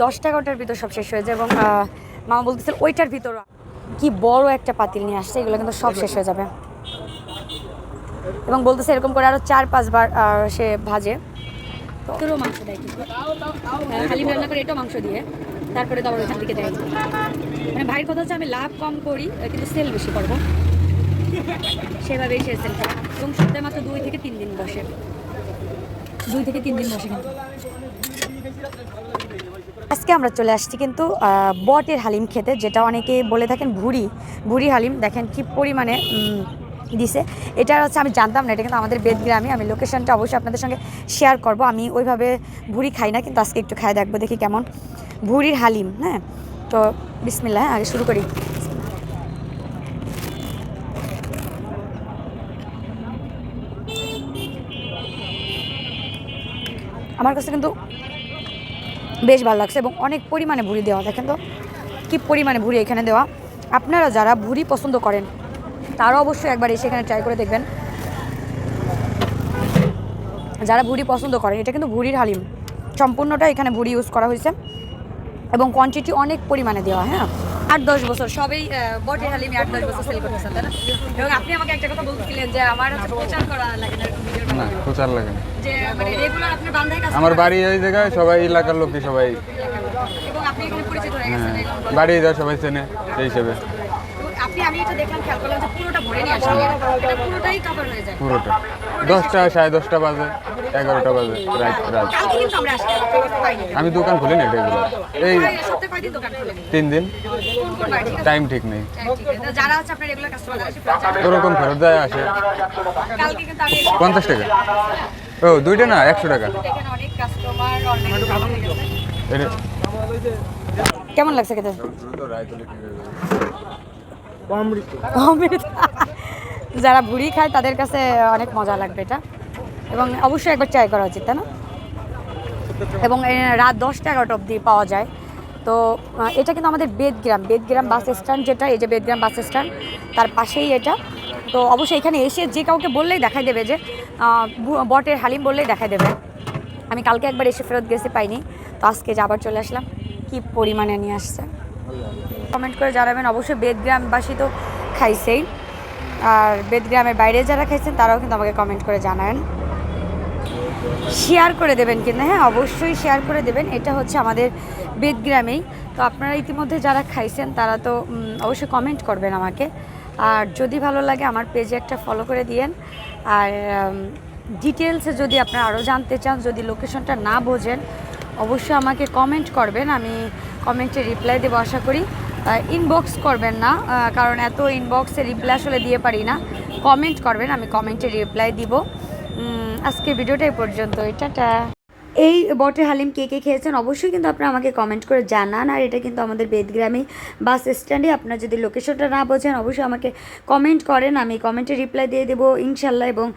10-11টার ভিতর সব শেষ হয়ে যায় এবং মামা বলতেছিল ওইটার ভিতর কি বড় একটা পাতিল নিয়ে আসছে, এগুলো কিন্তু সব শেষ হয়ে যাবে এবং বলতেছে এরকম করে আরও 4-5 বার সে ভাজে। তো তোরও মাংস দেয় কিন্তু হালিম রান্না করে এটাও মাংস দিয়ে তারপরে তো আবার ওইখান থেকে দেয়। মানে ভাইয়ের কথা হচ্ছে আমি লাভ কম করি কিন্তু সেল বেশি করবো, সেভাবেই সে সেল করে এবং সপ্তাহে মাত্র 2 থেকে 3 দিন বসে, 2 থেকে 3 দিন বসে। কিন্তু আজকে আমরা চলে আসছি কিন্তু বটের হালিম খেতে, যেটা অনেকে বলে থাকেন ভুড়ি হালিম। দেখেন কি পরিমাণে দিছে, এটা হচ্ছে আমি জানতাম না, এটা কিন্তু আমাদের বেদগ্রামে। আমি লোকেশনটা অবশ্যই আপনাদের সঙ্গে শেয়ার করব। আমি ওইভাবে ভুড়ি খাই না, কিন্তু আজকে একটু খাই দেখবো দেখি কেমন ভুড়ির হালিম। হ্যাঁ, তো বিসমিল্লাহ, আগে শুরু করি। আমার কাছে কিন্তু বেশ ভালো লাগছে এবং অনেক পরিমাণে ভুড়ি দেওয়া। দেখেন তো কি পরিমাণে ভুড়ি এখানে দেওয়া। আপনারা যারা ভুড়ি পছন্দ করেন তারা অবশ্যই একবার এসে এখানে ট্রাই করে দেখবেন। যারা ভুড়ি পছন্দ করেন, এটা কিন্তু ভুড়ির হালিম, সম্পূর্ণটা এখানে ভুড়ি ইউজ করা হয়েছে এবং কোয়ান্টিটি অনেক পরিমাণে দেওয়া। হ্যাঁ, 8-10 বছর সবই বটের হালিমে 8-10 বছর সেল করতেছেন, তাই না? এবং আপনি আমাকে একটা কথা বলছিলেন যে আমার প্রচার করা লাগে না, না প্রচার লাগে না, যে মানে রেগুলার আপনার বান্ধায় কাজ আমার বাড়ি ওই জায়গায়, সবাই এলাকার লোকই সবাই, এবং আপনি এখানে পরিচিত হয়ে গেছেন বাড়ি যা সবাই চেনে সেই হিসেবে। আমি এটা দেখলাম, খেয়াল করলাম যে পুরোটা ভরে নিয়ে আসেন, এটা পুরোটাই কভার হয়ে যায়। পুরোটা 10টা 10:30 বাজে, 11টা বাজে রাত। কালকে কিন্তু আমরা আসতে পাইনি। আমি দোকান খুলি না রেগুলার, এই সপ্তাহে কয়দিন দোকান খোলেন? 3 দিন, কোন কোন বার? ঠিক আছে, টাইম ঠিক নেই। ঠিক আছে। যারা হচ্ছে আপনার রেগুলার কাস্টমার আছে ওরকম খরচ যায় আসে কালকে কিন্তু আমি 50 টাকা। ও দুইটা না 100 টাকা। দেখেন অনেক কাস্টমার অলরেডি। এটা কেমন লাগছে খেতে? যারা ভুড়ি খায় তাদের কাছে অনেক মজা লাগবে এটা, এবং অবশ্যই একবার ট্রাই করা উচিত, তাই না? এবং রাত 10টা-11টা অবধি পাওয়া যায়। তো এটা কিন্তু আমাদের বেদগ্রাম বাস স্ট্যান্ড, যেটা এই যে বেদগ্রাম বাস স্ট্যান্ড, তার পাশেই এটা। তো অবশ্যই এখানে এসে যে কাউকে বললেই দেখাই দেবে যে বটের হালিম বললেই দেখাই দেবে। আমি কালকে একবার এসে ফেরত গেছি, পাইনি, তো আজকে যে আবার চলে আসলাম। কি পরিমাণে নিয়ে আসছে কমেন্ট করে জানাবেন। অবশ্যই বেদগ্রামবাসী তো খাইছেই, আর বেদগ্রামের বাইরে যারা খাইছেন তারাও কিন্তু আমাকে কমেন্ট করে জানান, শেয়ার করে দেবেন কিন্তু। হ্যাঁ, অবশ্যই শেয়ার করে দেবেন। এটা হচ্ছে আমাদের বেদগ্রামেই। তো আপনারা ইতিমধ্যে যারা খাইছেন তারা তো অবশ্যই কমেন্ট করবেন আমাকে, আর যদি ভালো লাগে আমার পেজে একটা ফলো করে দিয়েন। আর ডিটেলসে যদি আপনারা আরও জানতে চান, যদি লোকেশনটা না বোঝেন, অবশ্যই আমাকে কমেন্ট করবেন, আমি কমেন্টে রিপ্লাই দেবো আশা করি। ইনবক্স করবেন না, কারণ এত ইনবক্সে রিপ্লাই আসলে দিয়ে পারি না। কমেন্ট করবেন, আমি কমেন্টে রিপ্লাই দিব। আজকে ভিডিওটা এই পর্যন্তই, টাটা। এই বটের হালিম কে কে খেয়েছেন অবশ্যই কিন্তু আপনারা আমাকে কমেন্ট করে জানান। আর এটা কিন্তু আমাদের বেদগ্রামে বাস স্ট্যান্ডে। আপনারা যদি লোকেশনটা না বোঝেন অবশ্যই আমাকে কমেন্ট করেন, আমি কমেন্টে রিপ্লাই দিয়ে দেবো ইনশাল্লাহ। এবং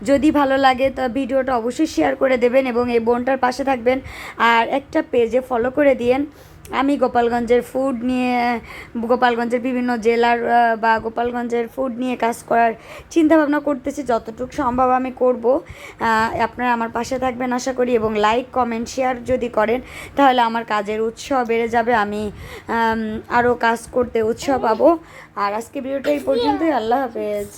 যদি ভালো লাগে তা ভিডিওটা অবশ্যই শেয়ার করে দেবেন এবং এই বোনটার পাশে থাকবেন, আর একটা পেজে ফলো করে দিয়েন। আমি গোপালগঞ্জের ফুড নিয়ে, গোপালগঞ্জের বিভিন্ন জেলার বা গোপালগঞ্জের ফুড নিয়ে কাজ করার চিন্তাভাবনা করতেছি, যতটুকু সম্ভব আমি করব। আপনারা আমার পাশে থাকবেন আশা করি, এবং লাইক কমেন্ট শেয়ার যদি করেন তাহলে আমার কাজের উৎসাহ বেড়ে যাবে, আমি আরও কাজ করতে উৎসাহ পাবো। আর আজকে ভিডিওটা এই পর্যন্তই, আল্লাহ হাফেজ।